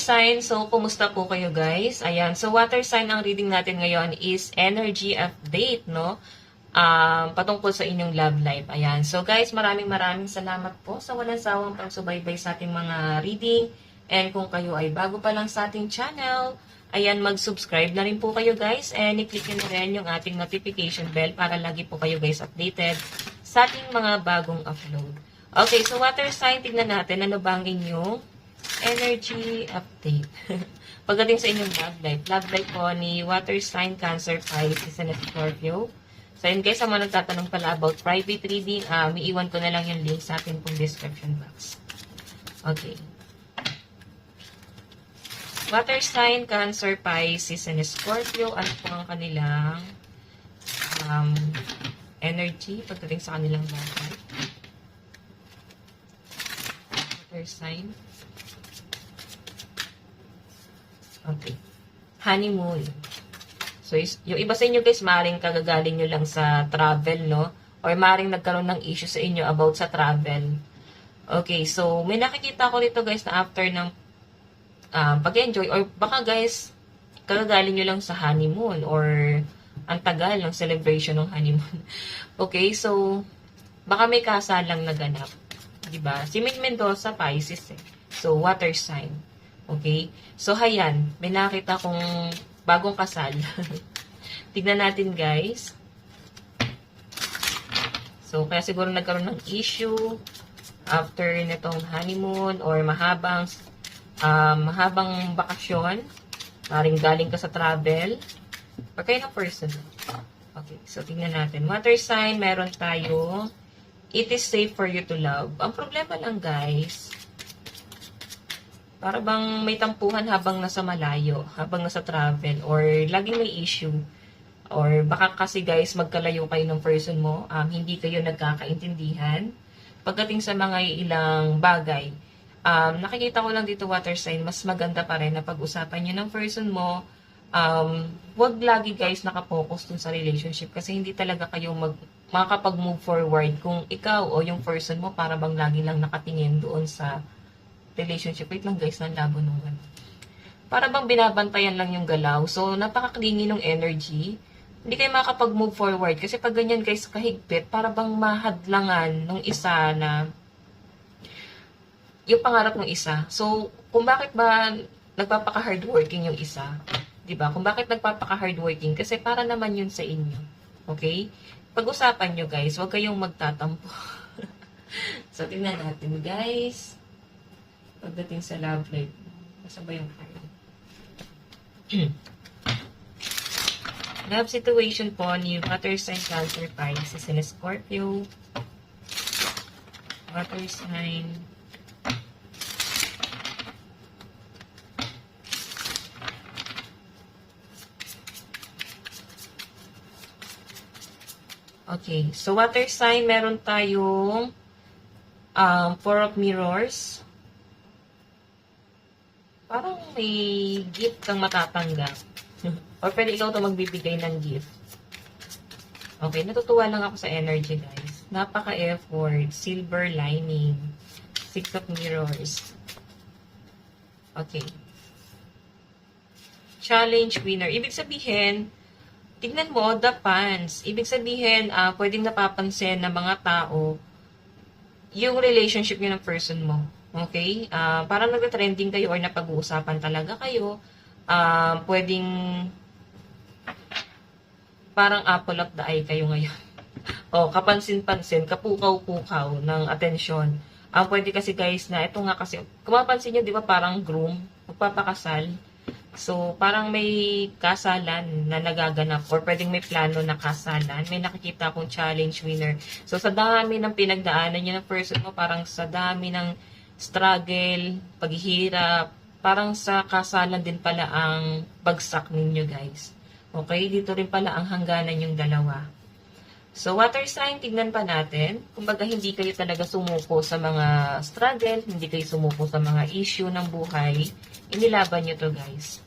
sign, so kumusta po kayo guys? Ayan, so water sign ang reading natin ngayon is energy update, no? Patungkol sa inyong love life. Ayan, so guys, maraming salamat po sa walang sawang pagsubaybay sa ating mga reading. And kung kayo ay bago pa lang sa ating channel, ayan, mag-subscribe na rin po kayo guys. And i-click nyo na rin yung ating notification bell para lagi po kayo guys updated sa ating mga bagong upload. Okay, so water sign, tignan natin ano ba ang inyong energy update. Pagdating sa inyong love life po ni water sign, Cancer, Pisces, and Scorpio. So yun guys, sa mga nagtatanong pala about private reading, iiwan ko na lang yung link sa ating pong description box. Okay. Water sign, Cancer, Pisces, and Scorpio. Ano po ang kanilang energy pagdating sa kanilang love life? Water sign. Okay. Honeymoon. So, yung iba sa inyo guys, maaaring kagagaling nyo lang sa travel, no? Or maaaring nagkaroon ng issue sa inyo about sa travel. Okay, so may nakikita ko dito guys na after ng pag-enjoy, or baka guys, kagagaling nyo lang sa honeymoon or ang tagal ng celebration ng honeymoon. Okay, so baka may kasalang naganap. Diba? Si Min Mendoza, Pisces eh. So, water sign. Okay? So, hayan. May nakita kong bagong kasal. Tignan natin, guys. So, kaya siguro nagkaroon ng issue after nitong honeymoon or mahabang bakasyon. Maring galing ka sa travel. Or kayo ng person. Okay. So, tignan natin. Water sign, meron tayo. It is safe for you to love. Ang problema lang, guys, para bang may tampuhan habang nasa malayo, habang nasa travel, or laging may issue. Or baka kasi, guys, magkalayo kayo ng person mo, hindi kayo nagkakaintindihan. Pagdating sa mga ilang bagay, nakikita ko lang dito, water sign, mas maganda pa rin na pag-usapan nyo ng person mo. Wag lagi, guys, nakapokus dun sa relationship kasi hindi talaga kayo makakapag-move forward kung ikaw o yung person mo para bang lagi lang nakatingin doon sa relationship. Wait lang guys, nalabo nung ano. Para bang binabantayan lang yung galaw. So, napaka-clingy ng energy. Hindi kayo makakapag-move forward. Kasi pag ganyan guys, kahigpit, para bang mahadlangan ng isa na yung pangarap ng isa. So, kung bakit ba nagpapaka-hardworking yung isa? Diba? Kung bakit nagpapaka-hardworking? Kasi para naman yun sa inyo. Okay? Pag-usapan nyo guys, huwag kayong magtatampo. So, tingnan natin guys. Pagdating sa love life. Nasa ba yung card? Love situation po ni water sign, Cancer, Pisces, and Scorpio. Water sign. Okay, so water sign, meron tayong Four of Mirrors. Parang may gift kang matatanggap. Or pwede ikaw ito magbibigay ng gift. Okay, natutuwa lang ako sa energy, guys. Napaka-effort. Silver lining. Six of Mirrors. Okay. Challenge winner. Ibig sabihin, tignan mo, the fans. Ibig sabihin, pwedeng napapansin ng mga tao yung relationship nyo ng person mo. Okay? Parang nagka-trending kayo or napag-uusapan talaga kayo. Pwedeng parang apple of the eye kayo ngayon. O, kapansin-pansin, kapukaw-pukaw ng atensyon. Pwede kasi guys na, ito nga kasi, kung mapansin nyo, di ba parang groom, magpapakasal. So, parang may kasalan na nagaganap or pwedeng may plano na kasalan. May nakikita akong challenge winner. So, sa dami ng pinagdaanan nyo ng person mo, parang sa dami ng struggle, paghihirap, parang sa kasalan din pala ang bagsak ninyo, guys. Okay? Dito rin pala ang hangganan yung dalawa. So, water sign, tignan pa natin. Kumbaga, hindi kayo talaga sumuko sa mga struggle, hindi kayo sumuko sa mga issue ng buhay. Inilaban nyo to, guys.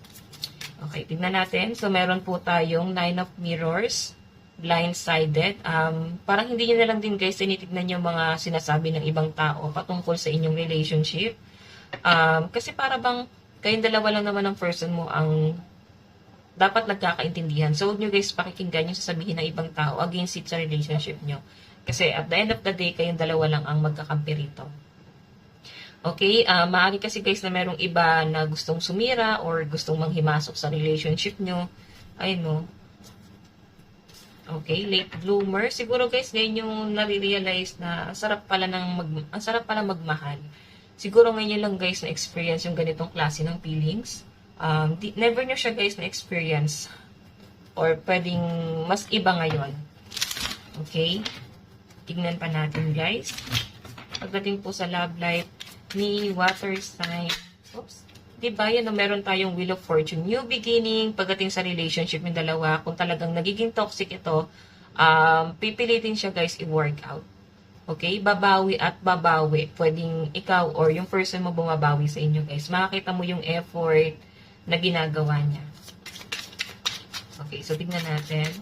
Okay, tignan natin. So, meron po tayong Nine of Mirrors, blindsided. Parang hindi nyo na lang din, guys, tinitignan yung mga sinasabi ng ibang tao patungkol sa inyong relationship. Kasi para bang Kayong dalawa lang naman ng person mo ang dapat nagkakaintindihan. So, huwag nyo guys pakikinggan yung sasabihin ng ibang tao against it sa relationship nyo. Kasi at the end of the day, kayong dalawa lang ang magkakampi rito. Okay? Maaari kasi guys na merong iba na gustong sumira or gustong manghimasok sa relationship nyo. Ayun no. Okay, late bloomer. Siguro guys, ngayon yung nare-realize na ang sarap pala magmahal. Siguro ngayon lang guys na experience yung ganitong klase ng feelings. Never nyo siya guys na experience or pwedeng mas iba ngayon. Okay? Tignan pa natin guys. Pagdating po sa love life ni water sign. Oops. Diba yan, meron tayong Wheel of Fortune. New beginning, pagdating sa relationship ng dalawa, kung talagang nagiging toxic ito, pipilitin siya guys i-work out. Okay? Babawi at babawi. Pwedeng ikaw or yung person mo bumabawi sa inyo guys. Makakita mo yung effort na ginagawa niya. Okay, so tignan natin.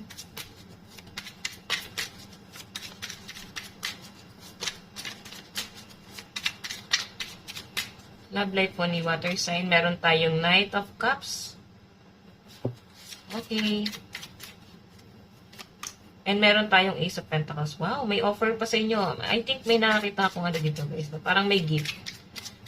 Love life po ni water sign. Meron tayong Knight of Cups. Okay. And meron tayong Ace of Pentacles. Wow, may offer pa sa inyo. I think may nakakita akong ano dito guys. Parang may gift.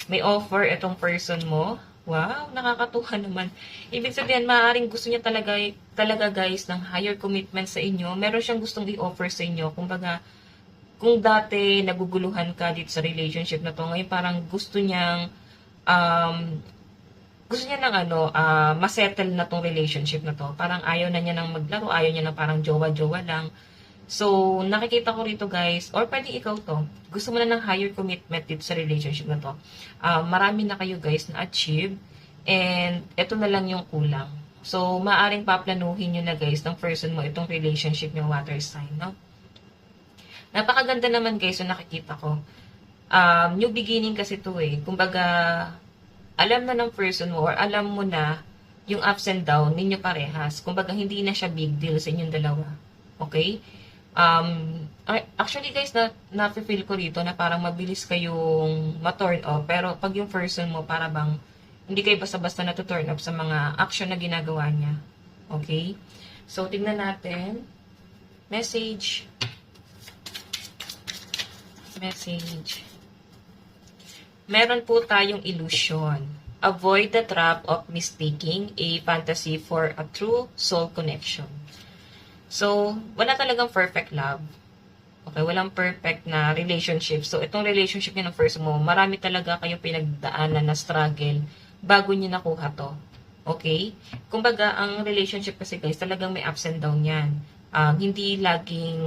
May offer itong person mo. Wow, nakakatuwa naman. Ibig sabihin, maaaring gusto niya talaga guys ng higher commitment sa inyo. Meron siyang gustong i-offer sa inyo. Kumbaga, kung dati naguguluhan ka dito sa relationship na to, ngayon parang gusto niya ng masettle na tong relationship na to. Parang ayaw na niya nang maglaro, ayaw niya na parang jowa-jowa lang. So, nakikita ko rito guys, or pwede ikaw to, gusto mo na ng higher commitment dito sa relationship na to. Marami na kayo guys na achieve, and ito na lang yung kulang. So, maaring paplanuhin nyo na guys ng person mo itong relationship yung water sign, no? Napakaganda naman guys yung nakikita ko. New beginning kasi to eh. Kumbaga, alam na ng person mo or alam mo na yung ups and down ninyo parehas. Kumbaga, hindi na siya big deal sa inyong dalawa. Okay? Actually guys, na-feel ko rito na parang mabilis kayong ma-turn off. Pero pag yung person mo, para bang hindi kayo basta-basta na-turn off sa mga action na ginagawa niya. Okay? So, tignan natin. Message. Meron po tayong illusion. Avoid the trap of mistaking a fantasy for a true soul connection. So, wala talagang perfect love. Okay, walang perfect na relationship. So, itong relationship niya ng first mo, marami talaga kayong pinagdaanan na struggle bago niyo nakuha to. Okay? Kumbaga, ang relationship kasi guys, talagang may ups and down yan. Hindi laging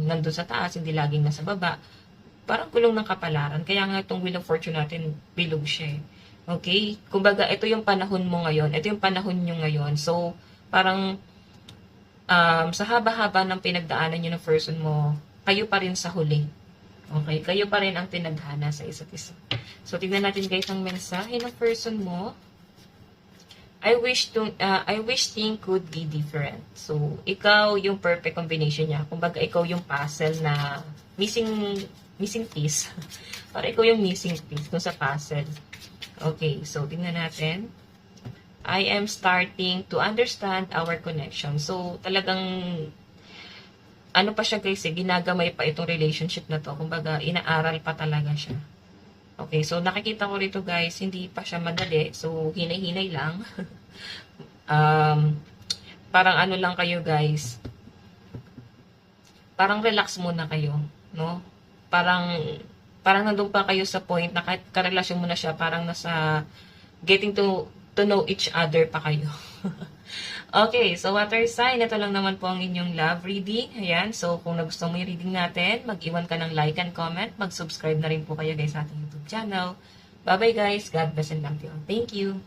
nandun sa taas, hindi laging nasa baba. Parang gulong ng kapalaran. Kaya nga itong Wheel of Fortune natin, bilog siya. Okay? Kumbaga, ito yung panahon mo ngayon. Ito yung panahon nyo ngayon. So, parang sa haba-haba ng pinagdaanan nyo ng person mo, kayo pa rin sa huli. Okay? Kayo pa rin ang tinadhana sa isa't isa. So, tignan natin guys ang mensahe ng person mo. I wish things could be different. So, ikaw yung perfect combination niya. Kumbaga, ikaw yung puzzle na missing piece. Para ikaw yung missing piece dun sa puzzle. Okay, so tingnan natin. I am starting to understand our connection. So, talagang ano pa siya guys, ginagamay pa itong relationship na to. Kumbaga, inaaral pa talaga siya. Okay, so nakikita ko rito guys, hindi pa siya madali. So, hinay-hinay lang. Parang ano lang kayo guys. Parang relax muna kayo, no? Parang nandun pa kayo sa point na kahit karelasyon mo na siya, parang nasa getting to know each other pa kayo. Okay, so water sign, ito lang naman po ang inyong love reading. Ayan, so kung nagustuhan mo yung reading natin, mag-iwan ka ng like and comment. Mag-subscribe na rin po kayo guys sa ating YouTube channel. Bye-bye guys, God bless and love you all. Thank you!